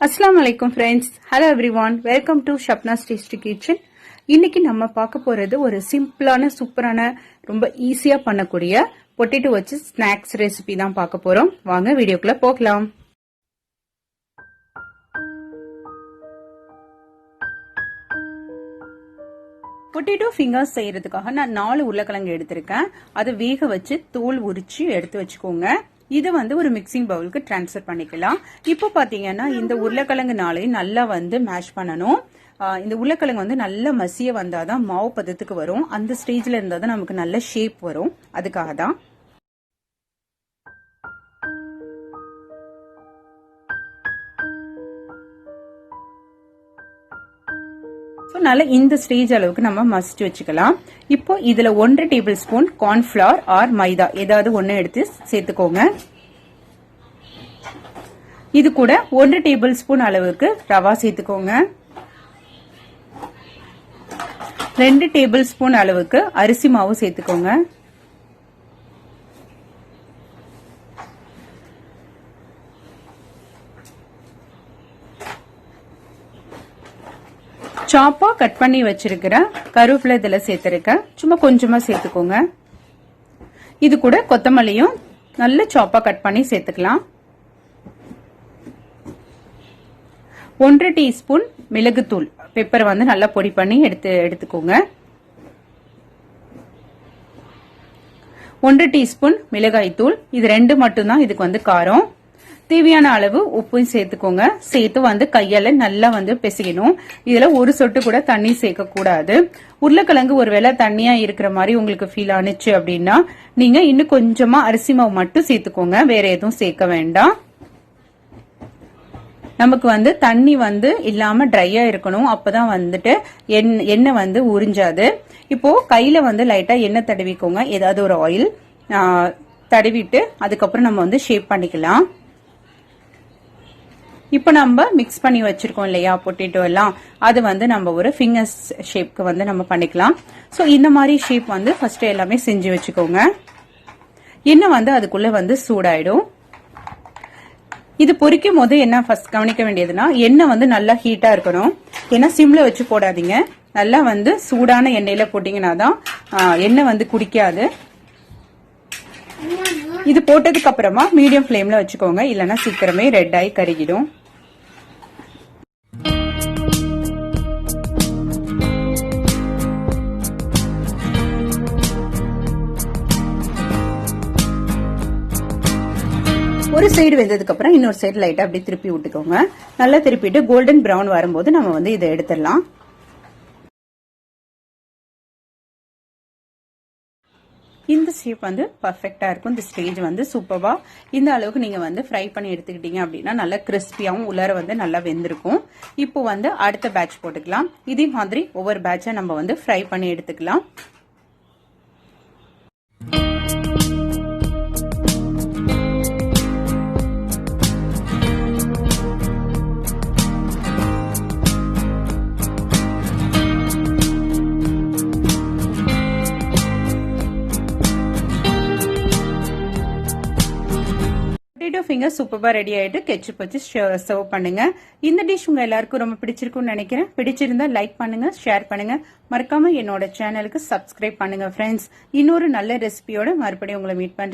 அஸ்ஸலாமு அலைக்கும் friends. Hello everyone, welcome to Shabna's tasty kitchen. இன்னைக்கு நம்ம பார்க்க போறது ஒரு சிம்பிளான சூப்பரான ரொம்ப ஈஸியா பண்ணக்கூடிய பொட்டேட்டோ வச்சு ஸ்நாக்ஸ் ரெசிபி தான் பார்க்க போறோம். வாங்க வீடியோக்குள்ள போகலாம். பொட்டேட்டோ ஃபிங்கர்ஸ் செய்யறதுக்காக நான் 4 உருளைக்கிழங்கு எடுத்திருக்கேன். அதை வேக வச்சு தோல் உரிச்சு எடுத்து வச்சுக்கோங்க. இதை ஒரு மிக்சிங் பவுலுக்கு டிரான்ஸ்ஃபர் பண்ணிக்கலாம். இப்போ பாத்தீங்கன்னா இந்த உருளைக்கிழங்கு நாளையும் நல்லா மேஷ் பண்ணணும். இந்த உருளைக்கிழங்கு நல்லா மசிய வந்தாதான் மாவு பதத்துக்கு வரும். அந்த ஸ்டேஜ்ல இருந்தாதான் நமக்கு நல்ல ஷேப் வரும். அதுக்காக தான். நல்லா இந்த ஸ்டேஜ் அளவுக்கு நம்ம மசிச்சு வச்சுக்கலாம். இப்போ இதுல 1 டேபிள் ஸ்பூன் கார்ன்ஃபிளவர் ஆர் மைதா ஏதாவது ஒன்னு எடுத்து சேர்த்துக்கோங்க. இது கூட 1 டேபிள் ஸ்பூன் அளவுக்கு ரவா சேர்த்துக்கோங்க. 2 டேபிள் ஸ்பூன் அளவுக்கு அரிசி மாவு சேர்த்துக்கோங்க. சாப்பா கட் பண்ணி வச்சிருக்கிற கருவேப்பிலை இதுல சேர்த்திருக்கேன். சும்மா கொஞ்சமா சேர்த்துக்கோங்க. இது கூட கொத்தமல்லியும் நல்ல சாப்பா கட் பண்ணி சேர்த்துக்கலாம். 1 டீஸ்பூன் மிளகுத்தூள் பெப்பர் நல்லா பொடி பண்ணி எடுத்துக்கோங்க. 1 டீஸ்பூன் மிளகாய் தூள். இது 2 மட்டும்தான் இதுக்கு காரம். தேவையான அளவு உப்பும் சேர்த்துக்கோங்க. சேர்த்து கையால நல்லா பிசையணும். இதுல ஒரு சொட்டு கூட தண்ணி சேர்க்க கூடாது. உருளைக்கிழங்கு ஒருவேளை தண்ணியா இருக்கிற மாதிரி உங்களுக்கு ஃபீல் ஆனிச்சு அப்படின்னா நீங்க இன்னும் கொஞ்சமா அரிசி மாவு மட்டும் சேர்த்துக்கோங்க. வேற எதுவும் சேர்க்க வேண்டாம். நமக்கு தண்ணி இல்லாம ட்ரையா இருக்கணும். அப்பதான் எண்ணெய் உறிஞ்சாது. இப்போ கையில லைட்டா எண்ணெய் தடவிக்கோங்க. ஏதாவது ஒரு ஆயில் தடவிட்டு அதுக்கப்புறம் நம்ம ஷேப் பண்ணிக்கலாம். இப்ப நம்ம மிக்ஸ் பண்ணி வச்சிருக்கோம் இல்லையா பொட்டேட்டோ எல்லாம், அது நம்ம ஒரு ஃபிங்கர்ஸ் ஷேப்க்கு நம்ம பண்ணிக்கலாம். சோ இந்த மாதிரி ஷேப் ஃபர்ஸ்ட் எல்லாமே செஞ்சு வச்சுக்கோங்க. எண்ணெய் அதுக்குள்ள சூடாயிடும். இது பொரிக்கும் போது என்ன ஃபர்ஸ்ட் கவனிக்க வேண்டியதுன்னா எண்ணெய் நல்லா ஹீட்டா இருக்கணும். ஏன்னா சிம்ல வச்சு போடாதீங்க. நல்லா சூடான எண்ணெயில போட்டீங்கன்னா தான் எண்ணெய் குடிக்காது. இது போட்டதுக்கு அப்புறமா மீடியம் ஃபிளேம்ல வச்சுக்கோங்க. இல்லைன்னா சீக்கிரமே ரெட் ஆகி கருகிடும். ஒரு சைடு வெந்ததுக்கு அப்புறம் இன்னொரு சைடு லைட்டா அப்படி திருப்பி விட்டுக்கோங்க. நல்லா திருப்பிட்டு கோல்டன் பிரவுன் வரும்போது நம்ம இதை எடுத்துடலாம். இந்த ஷேப் பர்ஃபெக்டா இருக்கும். இந்த ஸ்டேஜ் சூப்பர்வா இந்த அளவுக்கு நீங்க ஃப்ரை பண்ணி எடுத்துக்கிட்டீங்க அப்படின்னா நல்லா கிறிஸ்பியாவும் உள்ளார நல்லா வெந்திருக்கும். இப்போ அடுத்த பேட்ச் போட்டுக்கலாம். இதே மாதிரி ஒவ்வொரு பேட்சை நம்ம ஃப்ரை பண்ணி எடுத்துக்கலாம். பொட்டேட்டோ ஃபிங்கர் சூப்பரா ரெடி ஆயிட்டு கெட்சப் வச்சு சர்வ் பண்ணுங்க. இந்த டிஷ் உங்க எல்லாருக்கும் ரொம்ப பிடிச்சிருக்கும்னு நினைக்கிறேன். பிடிச்சிருந்தா லைக் பண்ணுங்க, ஷேர் பண்ணுங்க. மறக்காம என்னோட சேனலுக்கு சப்ஸ்கிரைப் பண்ணுங்க ஃப்ரெண்ட்ஸ். இன்னொரு நல்ல ரெசிபியோட மறுபடியும் உங்களை மீட் பண்றேன்.